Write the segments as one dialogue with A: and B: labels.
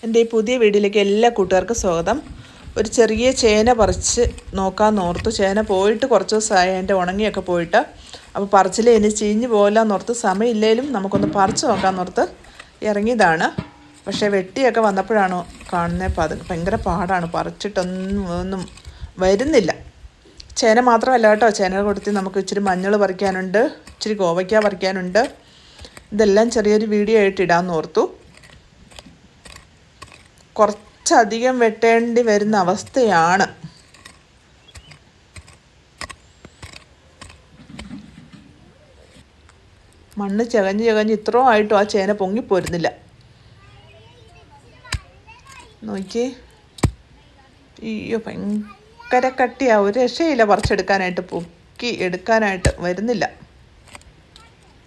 A: എൻ്റെ ഈ പുതിയ വീഡിയോയിലേക്ക് എല്ലാ കൂട്ടുകാർക്കും സ്വാഗതം. ഒരു ചെറിയ ചേന പറിച്ച് നോക്കാമെന്നോർത്തു. ചേന പോയിട്ട് കുറച്ച് ദിവസമായി, എൻ്റെ ഉണങ്ങിയൊക്കെ പോയിട്ട്. അപ്പോൾ പറിച്ചിൽ ഇനി ചീഞ്ഞ് പോകില്ലെന്നോർത്ത്, സമയമില്ലെങ്കിലും നമുക്കൊന്ന് പറിച്ച് നോക്കാമെന്നോർത്ത് ഇറങ്ങിയതാണ്. പക്ഷേ വെട്ടിയൊക്കെ വന്നപ്പോഴാണ് കാണുന്നത് അത് ഭയങ്കര പാടാണ്, പറിച്ചിട്ടൊന്നും വരുന്നില്ല. ചേന മാത്രമല്ല കേട്ടോ, ചേന കൊടുത്ത് നമുക്ക് ഇച്ചിരി മഞ്ഞൾ പറിക്കാനുണ്ട്, ഇച്ചിരി കോവയ്ക്ക പറിക്കാനുണ്ട്. ഇതെല്ലാം ചെറിയൊരു വീഡിയോ ആയിട്ട് ഇടാമെന്ന് ഓർത്തു. കുറച്ചധികം വെട്ടേണ്ടി വരുന്ന അവസ്ഥയാണ്. മണ്ണ് ചകഞ്ഞ് ഇത്രയും ആയിട്ടും ആ ചേന പൊങ്ങിപ്പോരുന്നില്ല. നോക്കി, അയ്യോ ഭയങ്കര കട്ടിയാ, ഒരു രക്ഷയില്ല പറിച്ചെടുക്കാനായിട്ട്, പൊക്കി എടുക്കാനായിട്ട് വരുന്നില്ല.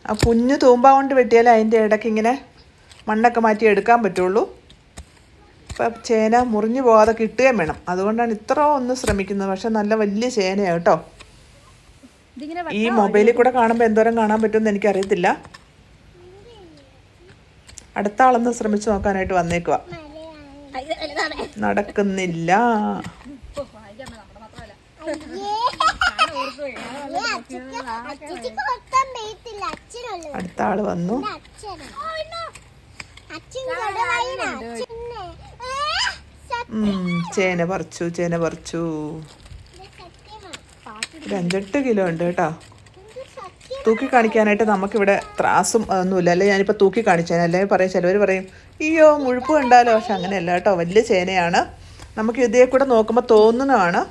A: ആ കുഞ്ഞു തൂമ്പ കൊണ്ട് വെട്ടിയാലേ അതിൻ്റെ ഇടയ്ക്ക് ഇങ്ങനെ മണ്ണൊക്കെ മാറ്റി എടുക്കാൻ പറ്റുള്ളൂ. ഇപ്പം ചേന മുറിഞ്ഞു പോകാതെ കിട്ടുകയും വേണം, അതുകൊണ്ടാണ് ഇത്ര ഒന്ന് ശ്രമിക്കുന്നത്. പക്ഷെ നല്ല വലിയ ചേനയാണ് കേട്ടോ. ഈ മൊബൈലിൽ കൂടെ കാണുമ്പോൾ എന്തോരം കാണാൻ പറ്റുമെന്ന് എനിക്കറിയത്തില്ല. അടുത്ത ആളൊന്ന് ശ്രമിച്ചു നോക്കാനായിട്ട് വന്നേക്കുക. നടക്കുന്നില്ല. അടുത്ത ആള് വന്നു. ചേന പറിച്ചു. ഒരു 5-8 കിലോ ഉണ്ട് കേട്ടോ. തൂക്കി കാണിക്കാനായിട്ട് നമുക്കിവിടെ ത്രാസും ഒന്നുമില്ല, അല്ലെ ഞാനിപ്പോൾ തൂക്കി കാണിച്ചേനെ. അല്ലെങ്കിൽ പറയും, ചിലവർ പറയും അയ്യോ മുഴുപ്പ് കണ്ടാലോ. പക്ഷെ അങ്ങനെയല്ല കേട്ടോ, വലിയ ചേനയാണ്. നമുക്ക് ഇതേ കൂടെ നോക്കുമ്പോൾ തോന്നുന്നതാണ്.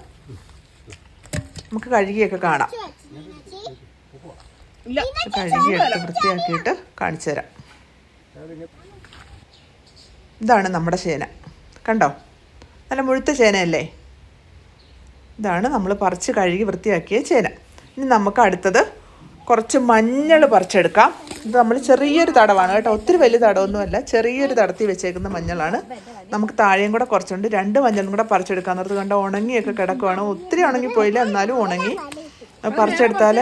A: നമുക്ക് കഴുകിയൊക്കെ കാണാം. കഴുകിയെടുത്ത് വൃത്തിയാക്കിയിട്ട് കാണിച്ചു തരാം. ഇതാണ് നമ്മുടെ ചേന, കണ്ടോ, നല്ല മുഴുത്ത ചേനയല്ലേ. ഇതാണ് നമ്മൾ പറിച്ച് കഴുകി വൃത്തിയാക്കിയ ചേന. ഇനി നമുക്ക് അടുത്തത് കുറച്ച് മഞ്ഞൾ പറിച്ചെടുക്കാം. ഇത് നമ്മൾ ചെറിയൊരു തടവാണ് കേട്ടോ, ഒത്തിരി വലിയ തടവൊന്നുമല്ല, ചെറിയൊരു തടത്തിൽ വെച്ചേക്കുന്ന മഞ്ഞളാണ്. നമുക്ക് താഴെയും കൂടെ കുറച്ചുണ്ട്. 2 മഞ്ഞളും കൂടെ പറിച്ചെടുക്കാമെന്നത് കണ്ട ഉണങ്ങിയൊക്കെ കിടക്കുവാണ്. ഒത്തിരി ഉണങ്ങിപ്പോയില്ല, എന്നാലും ഉണങ്ങി. പറിച്ചെടുത്താൽ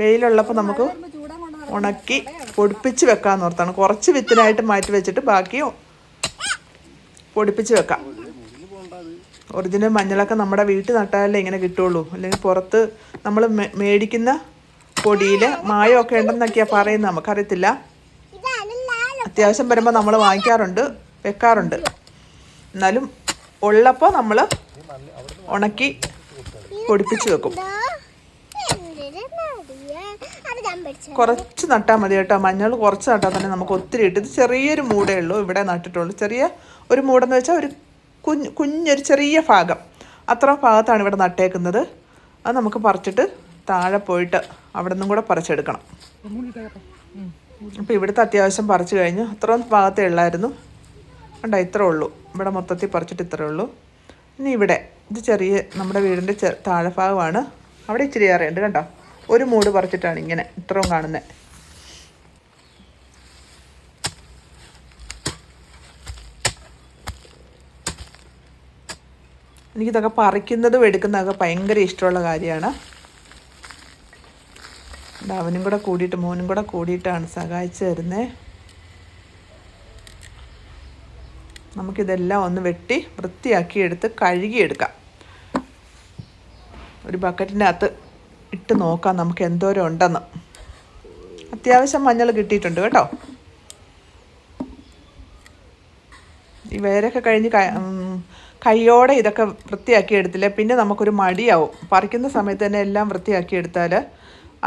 A: വെയിലുള്ളപ്പോൾ നമുക്ക് ഉണക്കി പൊടിപ്പിച്ച് വെക്കാമെന്ന് ഓർത്താണ്. കുറച്ച് വിത്തിനായിട്ട് മാറ്റി വെച്ചിട്ട് ബാക്കി പൊടിപ്പിച്ച് വെക്കാം. ഒറിജിനൽ മഞ്ഞളൊക്കെ നമ്മുടെ വീട്ടിൽ നട്ടാലേ ഇങ്ങനെ കിട്ടുള്ളൂ. അല്ലെങ്കിൽ പുറത്ത് നമ്മൾ മേടിക്കുന്ന പൊടിയിൽ മായമൊക്കെ ഉണ്ടെന്നൊക്കെയാണ് പറയുന്നത്, നമുക്കറിയത്തില്ല. അത്യാവശ്യം വരുമ്പോൾ നമ്മൾ വാങ്ങിക്കാറുണ്ട്, വെക്കാറുണ്ട്. എന്നാലും ഉള്ളപ്പോൾ നമ്മൾ ഉണക്കി പൊടിപ്പിച്ച് വെക്കും. കുറച്ച് നട്ടാൽ മതി കേട്ടോ. മഞ്ഞൾ കുറച്ച് നട്ടാൽ തന്നെ നമുക്ക് ഒത്തിരി ഇട്ട്. ഇത് ചെറിയൊരു മൂടേ ഉള്ളൂ ഇവിടെ നട്ടിട്ടുള്ളൂ. ചെറിയ ഒരു മൂടെന്ന് വെച്ചാൽ ഒരു കുഞ്ഞൊരു ചെറിയ ഭാഗം, അത്ര ഭാഗത്താണ് ഇവിടെ നട്ടേക്കുന്നത്. അത് നമുക്ക് പറിച്ചിട്ട് താഴെ പോയിട്ട് അവിടെ നിന്നും കൂടെ പറിച്ചെടുക്കണം. അപ്പോൾ ഇവിടുത്തെ അത്യാവശ്യം പറിച്ചു കഴിഞ്ഞു. അത്രയും ഭാഗത്തേ ഉള്ളായിരുന്നു, കണ്ടോ, ഇത്രേ ഉള്ളൂ. ഇവിടെ മൊത്തത്തിൽ പറിച്ചിട്ട് ഇത്രേ ഉള്ളൂ. ഇനി ഇവിടെ ഇത് ചെറിയ നമ്മുടെ വീടിൻ്റെ താഴെ ഭാഗമാണ്. അവിടെ ഇച്ചിരി ഏറെയുണ്ട് കണ്ടോ. ഒരു മൂട് പറിച്ചിട്ടാണ് ഇങ്ങനെ ഇത്രയും കാണുന്നത്. എനിക്കിതൊക്കെ പറിക്കുന്നതും എടുക്കുന്നതൊക്കെ ഭയങ്കര ഇഷ്ടമുള്ള കാര്യമാണ്. അവനും കൂടെ കൂടിയിട്ട്, മോനും കൂടെ കൂടിയിട്ടാണ് സഹായിച്ചു തരുന്നത്. നമുക്കിതെല്ലാം ഒന്ന് വെട്ടി വൃത്തിയാക്കി എടുത്ത് കഴുകിയെടുക്കാം. ഒരു ബക്കറ്റിൻ്റെ അകത്ത് ഇട്ട് നോക്കാം നമുക്ക് എന്തോരം ഉണ്ടെന്ന്. അത്യാവശ്യം മഞ്ഞൾ കിട്ടിയിട്ടുണ്ട് കേട്ടോ. ഈ വേരൊക്കെ കഴിഞ്ഞ് കൈയോടെ ഇതൊക്കെ വൃത്തിയാക്കി എടുത്തില്ലേ പിന്നെ നമുക്കൊരു മടിയാവും. പറിക്കുന്ന സമയത്ത് തന്നെ എല്ലാം വൃത്തിയാക്കി എടുത്താൽ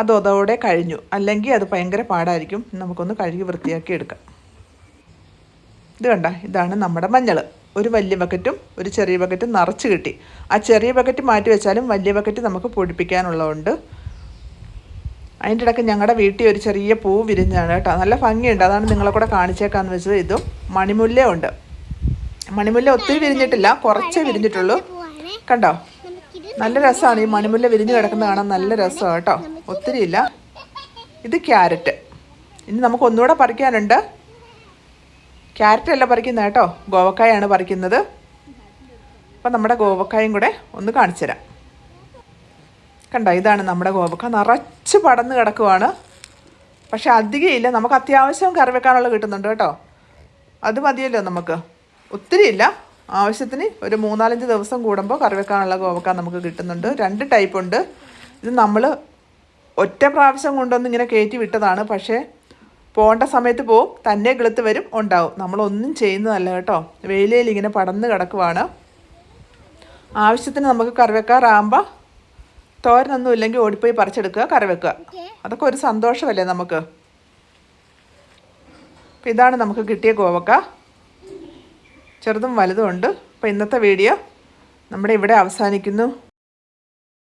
A: അതോടെ കഴിഞ്ഞു. അല്ലെങ്കിൽ അത് ഭയങ്കര പാടായിരിക്കും. നമുക്കൊന്ന് കഴുകി വൃത്തിയാക്കി എടുക്കാം. ഇത് കണ്ട, ഇതാണ് നമ്മുടെ മഞ്ഞൾ. ഒരു വലിയ ബക്കറ്റും ഒരു ചെറിയ ബക്കറ്റും നിറച്ച് കിട്ടി. ആ ചെറിയ ബക്കറ്റ് മാറ്റി വെച്ചാലും വലിയ ബക്കറ്റ് നമുക്ക് പൊടിപ്പിക്കാനുള്ളതുണ്ട്. അതിൻ്റെ ഇടയ്ക്ക് ഞങ്ങളുടെ വീട്ടിൽ ഒരു ചെറിയ പൂ വിരിഞ്ഞാണ് കേട്ടോ, നല്ല ഭംഗിയുണ്ട്. അതാണ് നിങ്ങളെ കൂടെ കാണിച്ചേക്കാന്ന് വെച്ചത്. ഇതും മണിമുല്ല ഉണ്ട്. മണിമുല്ല ഒത്തിരി വിരിഞ്ഞിട്ടില്ല, കുറച്ചേ വിരിഞ്ഞിട്ടുള്ളൂ. കണ്ടോ, നല്ല രസമാണ് ഈ മണിമുല്ല വിരിഞ്ഞ് കിടക്കുന്നത് കാണാൻ, നല്ല രസമാണ് കേട്ടോ, ഒത്തിരി ഇല്ല. ഇത് ക്യാരറ്റ്. ഇനി നമുക്ക് ഒന്നുകൂടെ പറിക്കാനുണ്ട്. ക്യാരറ്റ് അല്ല പറിക്കുന്നത് കേട്ടോ, ഗോവക്കായാണ് പറിക്കുന്നത്. അപ്പം നമ്മുടെ ഗോവക്കായും കൂടെ ഒന്ന് കാണിച്ചു തരാം. കണ്ടോ, ഇതാണ് നമ്മുടെ ഗോവക്ക. നിറച്ച് പടന്ന് കിടക്കുവാണ്. പക്ഷെ അധികം ഇല്ല, നമുക്ക് അത്യാവശ്യം കറി വെക്കാനുള്ള കിട്ടുന്നുണ്ട് കേട്ടോ. അത് മതിയല്ലോ നമുക്ക്. ഒത്തിരി ഇല്ല, ആവശ്യത്തിന് ഒരു 3-4 ദിവസം കൂടുമ്പോൾ കറി വെക്കാനുള്ള കോവക്ക നമുക്ക് കിട്ടുന്നുണ്ട്. 2 ടൈപ്പ് ഉണ്ട്. ഇത് നമ്മൾ ഒറ്റ പ്രാവശ്യം കൊണ്ടൊന്നും ഇങ്ങനെ കയറ്റി വിട്ടതാണ്. പക്ഷേ പോകേണ്ട സമയത്ത് പോവും, തന്നെ കിളുത്ത് വരും, ഉണ്ടാവും. നമ്മളൊന്നും ചെയ്യുന്നതല്ല കേട്ടോ. വെയിലയിൽ ഇങ്ങനെ പടന്ന് കിടക്കുവാണ്. ആവശ്യത്തിന് നമുക്ക് കറി വെക്കാറാകുമ്പോൾ തോരനൊന്നും ഇല്ലെങ്കിൽ ഓടിപ്പോയി പറിച്ചെടുക്കുക, കറി വെക്കുക. അതൊക്കെ ഒരു സന്തോഷമല്ലേ നമുക്ക്. അപ്പോൾ ഇതാണ് നമുക്ക് കിട്ടിയ കോവക്ക. ചെറുതും വലുതും ഉണ്ട്. അപ്പോൾ ഇന്നത്തെ വീഡിയോ നമ്മുടെ ഇവിടെ അവസാനിക്കുന്നു.